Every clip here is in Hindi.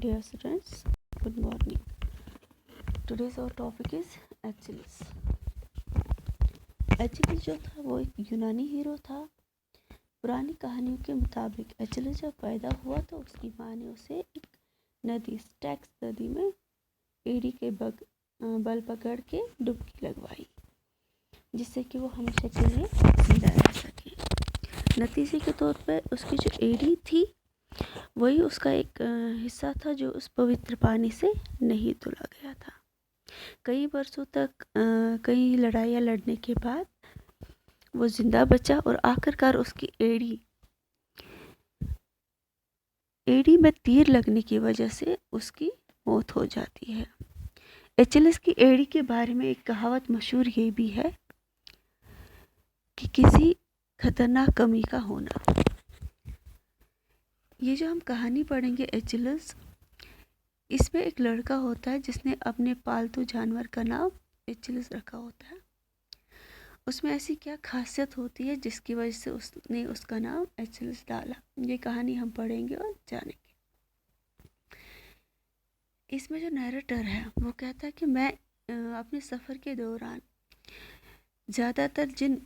Dear students, good morning. Today's our topic is Achilles. एचिलस जो था वो एक यूनानी हीरो था। पुरानी कहानियों के मुताबिक एचिलस जब पैदा हुआ तो उसकी माँ ने उसे एक नदी स्टैक्स नदी में एड़ी के बल पकड़ के डुबकी लगवाई, जिससे कि वो हमेशा के लिए जिंदा रह सके। नतीजे के तौर पर उसकी जो एड़ी थी वही उसका एक हिस्सा था जो उस पवित्र पानी से नहीं धुला गया था। कई वर्षों तक कई लड़ाइयाँ लड़ने के बाद वो जिंदा बचा और आखिरकार उसकी एड़ी में तीर लगने की वजह से उसकी मौत हो जाती है। एचिलस की एड़ी के बारे में एक कहावत मशहूर ये भी है कि किसी खतरनाक कमी का होना। ये जो हम कहानी पढ़ेंगे एचिलस, इसमें एक लड़का होता है जिसने अपने पालतू जानवर का नाम एचिलस रखा होता है। उसमें ऐसी क्या खासियत होती है जिसकी वजह से उसने उसका नाम एचिलस डाला, ये कहानी हम पढ़ेंगे और जानेंगे। इसमें जो नैरेटर है वो कहता है कि मैं अपने सफ़र के दौरान ज़्यादातर जिन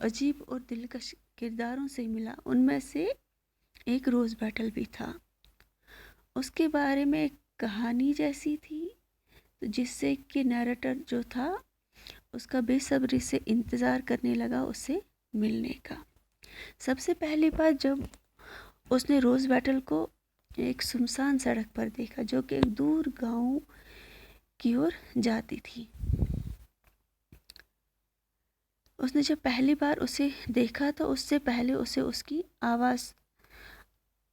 अजीब और दिलकश किरदारों से मिला उनमें से एक रोज़ बैटल भी था। उसके बारे में एक कहानी जैसी थी, तो जिससे कि नैरेटर जो था उसका बेसब्री से इंतज़ार करने लगा उससे मिलने का। सबसे पहली बार जब उसने रोज़ बैटल को एक सुनसान सड़क पर देखा जो कि एक दूर गांव की ओर जाती थी। उसने जब पहली बार उसे देखा तो उससे पहले उसे उसकी आवाज़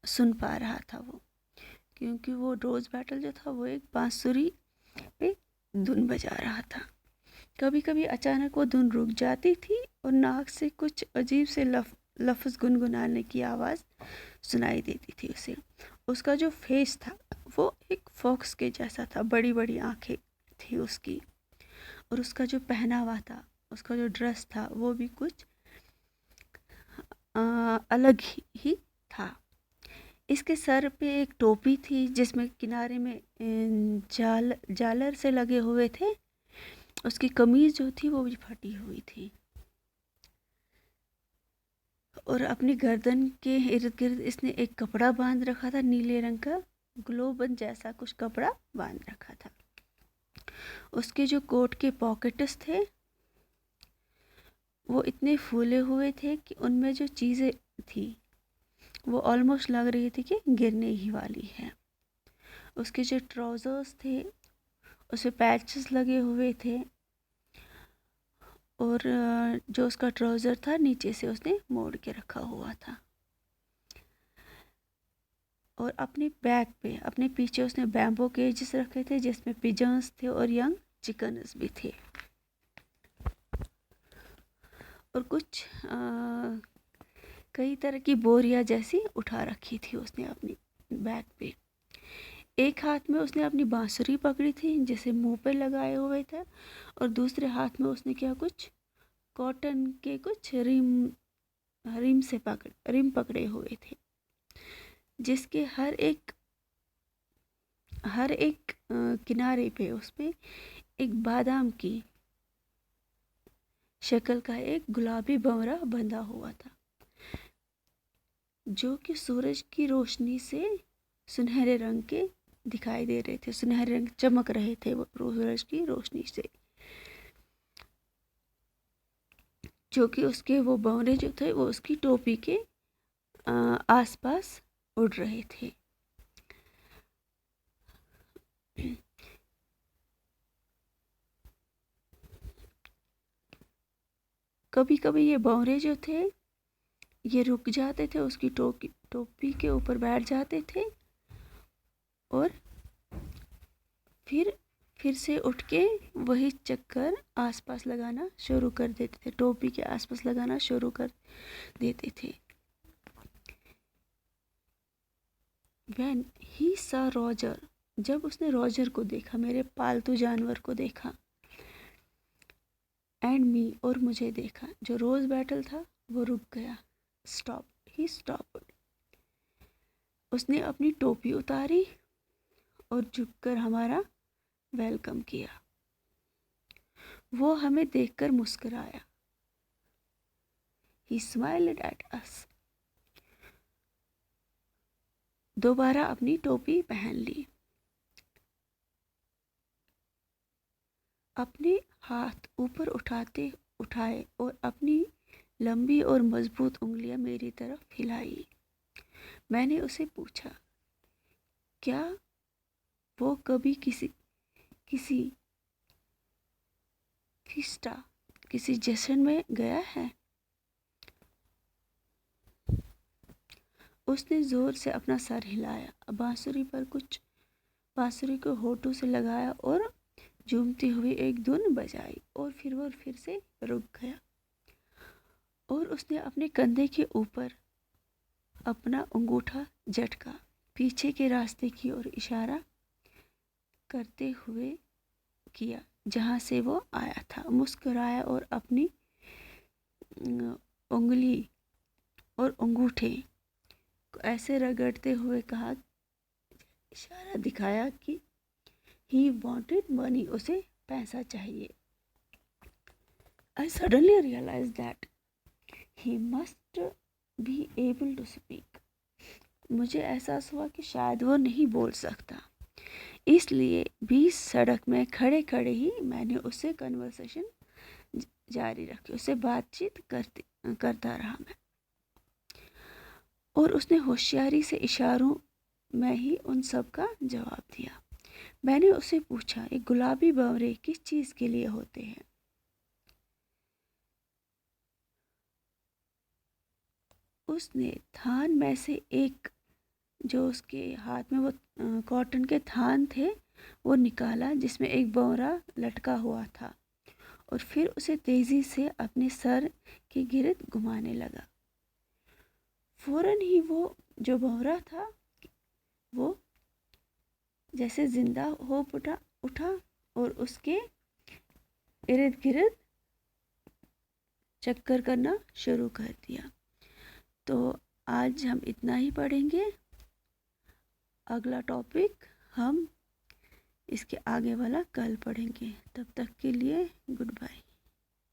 सुन पा रहा था वो, क्योंकि वो रोज़ बैटल जो था वो एक बांसुरी पे धुन बजा रहा था। कभी कभी अचानक वो धुन रुक जाती थी और नाक से कुछ अजीब से लफ्ज़ गुनगुनाने की आवाज़ सुनाई देती थी उसे। उसका जो फेस था वो एक फॉक्स के जैसा था, बड़ी बड़ी आंखें थी उसकी, और उसका जो पहनावा था, उसका जो ड्रेस था वो भी कुछ अलग ही था। इसके सर पे एक टोपी थी जिसमें किनारे में झालर से लगे हुए थे। उसकी कमीज़ जो थी वो भी फटी हुई थी और अपनी गर्दन के इर्द गिर्द इसने एक कपड़ा बांध रखा था, नीले रंग का ग्लोबन जैसा कुछ कपड़ा बांध रखा था। उसके जो कोट के पॉकेट्स थे वो इतने फूले हुए थे कि उनमें जो चीज़ें थी वो ऑलमोस्ट लग रही थी कि गिरने ही वाली है। उसके जो ट्राउज़र्स थे उसमें पैचेस लगे हुए थे और जो उसका ट्राउज़र था नीचे से उसने मोड़ के रखा हुआ था। और अपने बैक पे अपने पीछे उसने बैम्बो केजेस रखे थे जिसमें पिजन्स थे और यंग चिकन्स भी थे। और कुछ कई तरह की बोरियां जैसी उठा रखी थी उसने अपनी बैक पे। एक हाथ में उसने अपनी बांसुरी पकड़ी थी जिसे मुंह पे लगाए हुए थे, और दूसरे हाथ में उसने क्या कुछ कॉटन के कुछ रिम पकड़े हुए थे, जिसके हर एक किनारे पे उसमें एक बादाम की शक्ल का एक गुलाबी भंवरा बंधा हुआ था, जो कि सूरज की रोशनी से सुनहरे रंग के दिखाई दे रहे थे, सुनहरे रंग चमक रहे थे वो सूरज की रोशनी से, जो कि उसके वो भंवरे जो थे वो उसकी टोपी के आसपास उड़ रहे थे। कभी कभी ये भंवरे जो थे ये रुक जाते थे, उसकी टोपी के ऊपर बैठ जाते थे और फिर से उठ के वही चक्कर आसपास लगाना शुरू कर देते थे, टोपी के आसपास लगाना शुरू कर देते थे। When he saw रॉजर, जब उसने रॉजर को देखा, मेरे पालतू जानवर को देखा, एंड मी और मुझे देखा, जो रोज बैटल था वो रुक गया। Stop, he stopped. उसने अपनी टोपी उतारी और झुककर हमारा वेलकम किया। वो हमें देखकर मुस्कुराया। He smiled at us. दोबारा अपनी टोपी पहन ली। अपने हाथ ऊपर उठाए और अपनी लंबी और मजबूत उंगलियां मेरी तरफ हिलाई। मैंने उसे पूछा, क्या वो कभी किसी फिस्टा, किसी जश्न में गया है? उसने जोर से अपना सर हिलाया, बांसुरी को होठों से लगाया और झूमती हुई एक धुन बजाई, और फिर वो फिर से रुक गया। और उसने अपने कंधे के ऊपर अपना अंगूठा झटका, पीछे के रास्ते की ओर इशारा करते हुए किया जहाँ से वो आया था। मुस्कुराया और अपनी उंगली और अंगूठे को ऐसे रगड़ते हुए कहा, इशारा दिखाया कि ही वांटेड मनी, उसे पैसा चाहिए। I suddenly realise that he must be able to speak. मुझे एहसास हुआ कि शायद वो नहीं बोल सकता। इसलिए बीच सड़क में खड़े खड़े ही मैंने उससे कन्वर्सेशन जारी रखी, उससे बातचीत करता रहा मैं। और उसने होशियारी से इशारों में ही उन सब का जवाब दिया। मैंने उससे पूछा, ये गुलाबी भंवरे किस चीज़ के लिए होते हैं? उसने थान में से एक, जो उसके हाथ में वो कॉटन के थान थे, वो निकाला जिसमें एक भंवरा लटका हुआ था, और फिर उसे तेजी से अपने सर के गिर्द घुमाने लगा। फौरन ही वो जो भंवरा था वो जैसे जिंदा हो उठा और उसके इर्द गिर्द चक्कर करना शुरू कर दिया। तो आज हम इतना ही पढ़ेंगे। अगला टॉपिक हम इसके आगे वाला कल पढ़ेंगे। तब तक के लिए गुड बाय।